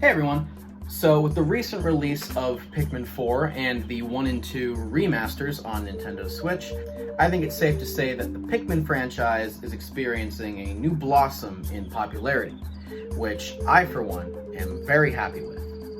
Hey everyone! So with the recent release of Pikmin 4 and the 1 and 2 remasters on Nintendo Switch, I think it's safe to say that the Pikmin franchise is experiencing a new blossom in popularity, which I, for one, am very happy with.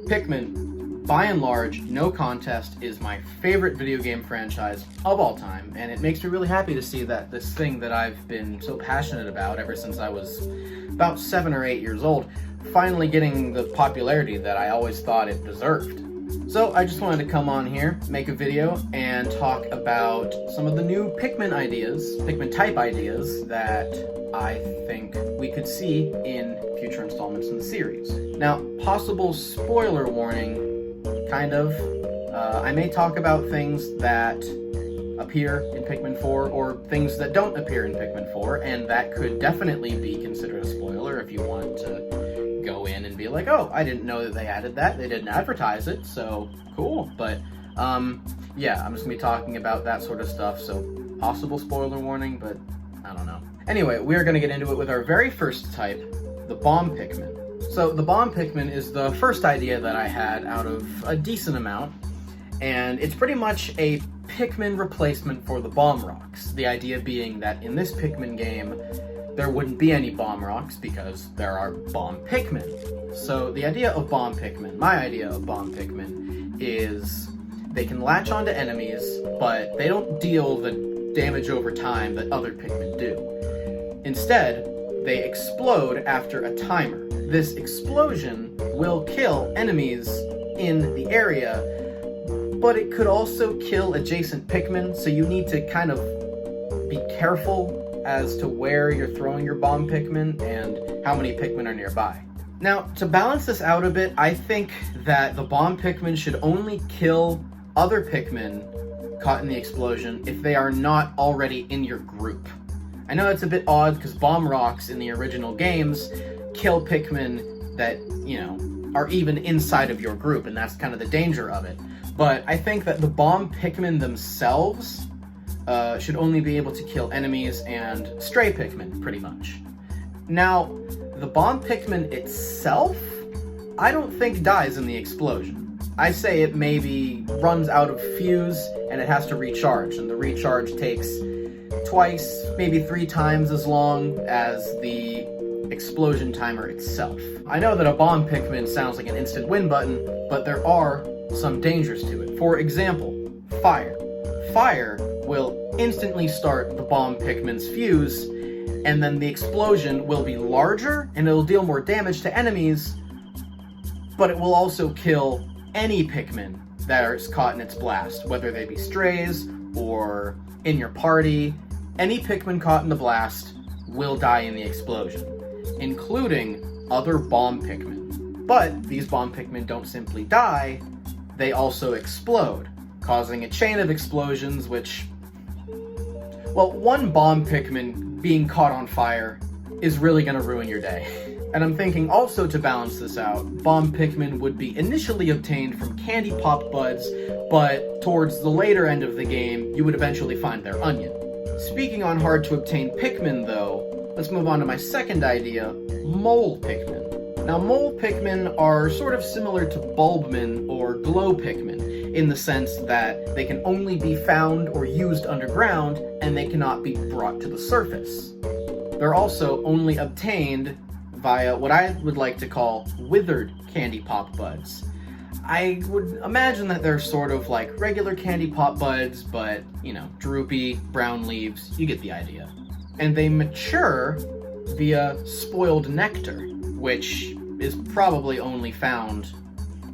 Pikmin, by and large, no contest, is my favorite video game franchise of all time, and it makes me really happy to see that this thing that I've been so passionate about ever since I was about 7 or 8 years old finally getting the popularity that I always thought it deserved. So I just wanted to come on here, make a video, and talk about some of the new Pikmin ideas, Pikmin type ideas, that I think we could see in future installments in the series. Now, possible spoiler warning, kind of. I may talk about things that appear in Pikmin 4 or things that don't appear in Pikmin 4, and that could definitely be considered a spoiler if you want to go in and be like, oh, I didn't know that they added that, they didn't advertise it, so cool. But yeah, I'm just gonna be talking about that sort of stuff, so possible spoiler warning, but I don't know. Anyway, we're gonna get into it with our very first type, the Bomb Pikmin. So the Bomb Pikmin is the first idea that I had out of a decent amount, and it's pretty much a Pikmin replacement for the Bomb Rocks. The idea being that in this Pikmin game, there wouldn't be any Bomb Rocks because there are Bomb Pikmin. So the idea of Bomb Pikmin, my idea of Bomb Pikmin, is they can latch onto enemies, but they don't deal the damage over time that other Pikmin do. Instead, they explode after a timer. This explosion will kill enemies in the area, but it could also kill adjacent Pikmin, so you need to kind of be careful as to where you're throwing your Bomb Pikmin and how many Pikmin are nearby. Now, to balance this out a bit, I think that the Bomb Pikmin should only kill other Pikmin caught in the explosion if they are not already in your group. I know it's a bit odd because Bomb Rocks in the original games kill Pikmin that, you know, are even inside of your group, and that's kind of the danger of it. But I think that the Bomb Pikmin themselves should only be able to kill enemies and stray Pikmin, pretty much. Now, the Bomb Pikmin itself, I don't think dies in the explosion. I say it maybe runs out of fuse and it has to recharge, and the recharge takes twice, maybe 3 times as long as the explosion timer itself. I know that a Bomb Pikmin sounds like an instant win button, but there are some dangers to it. For example, fire. Fire will instantly start the Bomb Pikmin's fuse, and then the explosion will be larger and it'll deal more damage to enemies, but it will also kill any Pikmin that is caught in its blast, whether they be strays or in your party. Any Pikmin caught in the blast will die in the explosion, including other Bomb Pikmin. But these Bomb Pikmin don't simply die, they also explode, causing a chain of explosions which, well, one Bomb Pikmin being caught on fire is really going to ruin your day. And I'm thinking also to balance this out, Bomb Pikmin would be initially obtained from candy pop buds, but towards the later end of the game, you would eventually find their onion. Speaking on hard to obtain Pikmin though, let's move on to my second idea, Mole Pikmin. Now, Mole Pikmin are sort of similar to Bulbmin or Glow Pikmin, in the sense that they can only be found or used underground, and they cannot be brought to the surface. They're also only obtained via what I would like to call withered candy pop buds. I would imagine that they're sort of like regular candy pop buds, but, you know, droopy, brown leaves, you get the idea. And they mature via spoiled nectar, which is probably only found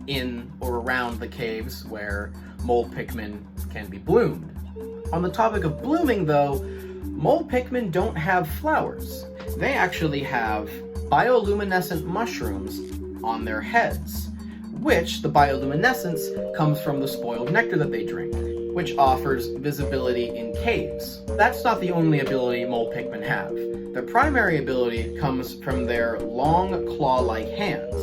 in or around the caves where Mole Pikmin can be bloomed. On the topic of blooming though, Mole Pikmin don't have flowers. They actually have bioluminescent mushrooms on their heads, which the bioluminescence comes from the spoiled nectar that they drink, which offers visibility in caves. That's not the only ability Mole Pikmin have. Their primary ability comes from their long claw-like hands.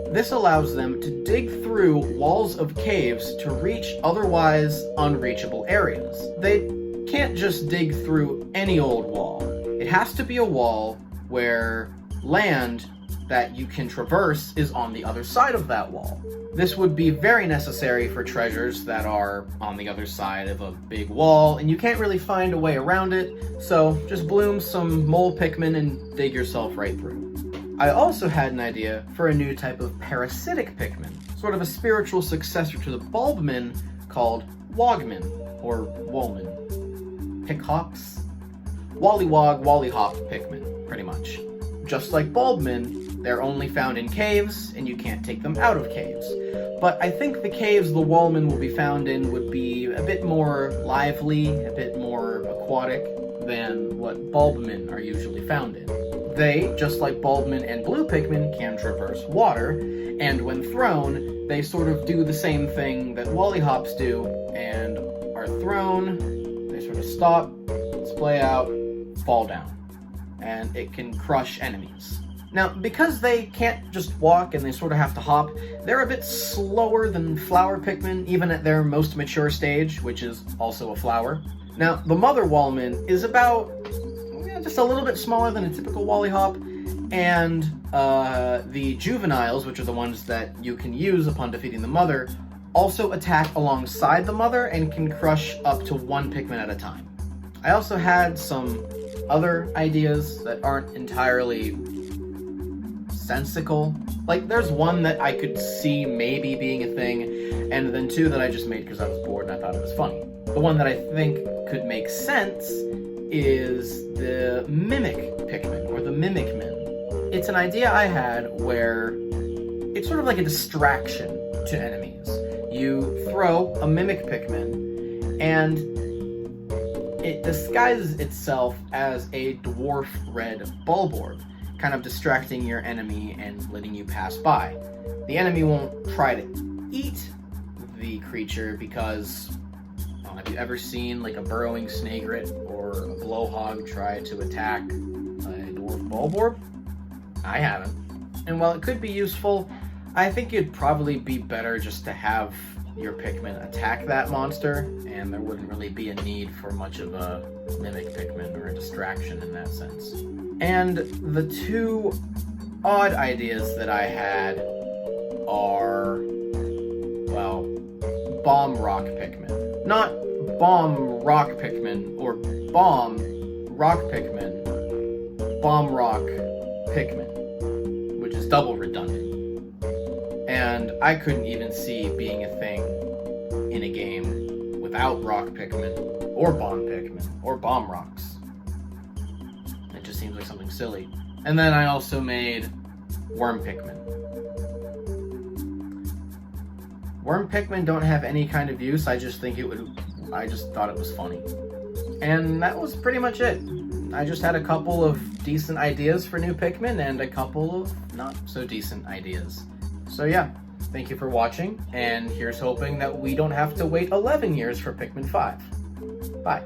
This allows them to dig through walls of caves to reach otherwise unreachable areas. They can't just dig through any old wall. It has to be a wall where land that you can traverse is on the other side of that wall. This would be very necessary for treasures that are on the other side of a big wall, and you can't really find a way around it, so just bloom some mole Pikmin and dig yourself right through. I also had an idea for a new type of parasitic Pikmin, sort of a spiritual successor to the Bulbmin called Wogmin, or Wolmin. Pickhops? Wollywog, Wallyhop Pikmin, pretty much. Just like Bulbmin, they're only found in caves, and you can't take them out of caves. But I think the caves the Wolmin will be found in would be a bit more lively, a bit more aquatic than what Bulbmin are usually found in. They, just like Bulbmin and Blue Pikmin, can traverse water, and when thrown, they sort of do the same thing that Wallyhops do, and are thrown, they sort of stop, splay out, fall down, and it can crush enemies. Now, because they can't just walk and they sort of have to hop, they're a bit slower than flower Pikmin, even at their most mature stage, which is also a flower. Now, the mother Wolmin is about just a little bit smaller than a typical Wallyhop, and the juveniles, which are the ones that you can use upon defeating the mother, also attack alongside the mother and can crush up to one Pikmin at a time. I also had some other ideas that aren't entirely sensical. Like, there's one that I could see maybe being a thing, and then two that I just made because I was bored and I thought it was funny. The one that I think could make sense is the Mimic Pikmin, or the Mimicmin. It's an idea I had where it's sort of like a distraction to enemies. You throw a Mimic Pikmin, and it disguises itself as a dwarf red Bulborb, kind of distracting your enemy and letting you pass by. The enemy won't try to eat the creature because, have you ever seen like a burrowing snagret or a blowhog try to attack a dwarf Bulborb? I haven't. And while it could be useful, I think it'd probably be better just to have your Pikmin attack that monster, and there wouldn't really be a need for much of a Mimic Pikmin or a distraction in that sense. And the two odd ideas that I had are, well, Bomb Rock Pikmin. Not Bomb Rock Pikmin, or Bomb Rock Pikmin, Bomb Rock Pikmin, which is double redundant. And I couldn't even see being a thing in a game without Rock Pikmin, or Bomb Pikmin, or Bomb Rocks. It just seems like something silly. And then I also made Worm Pikmin. Worm Pikmin don't have any kind of use, I just thought it was funny. And that was pretty much it. I just had a couple of decent ideas for new Pikmin, and a couple of not so decent ideas. So yeah, thank you for watching, and here's hoping that we don't have to wait 11 years for Pikmin 5. Bye.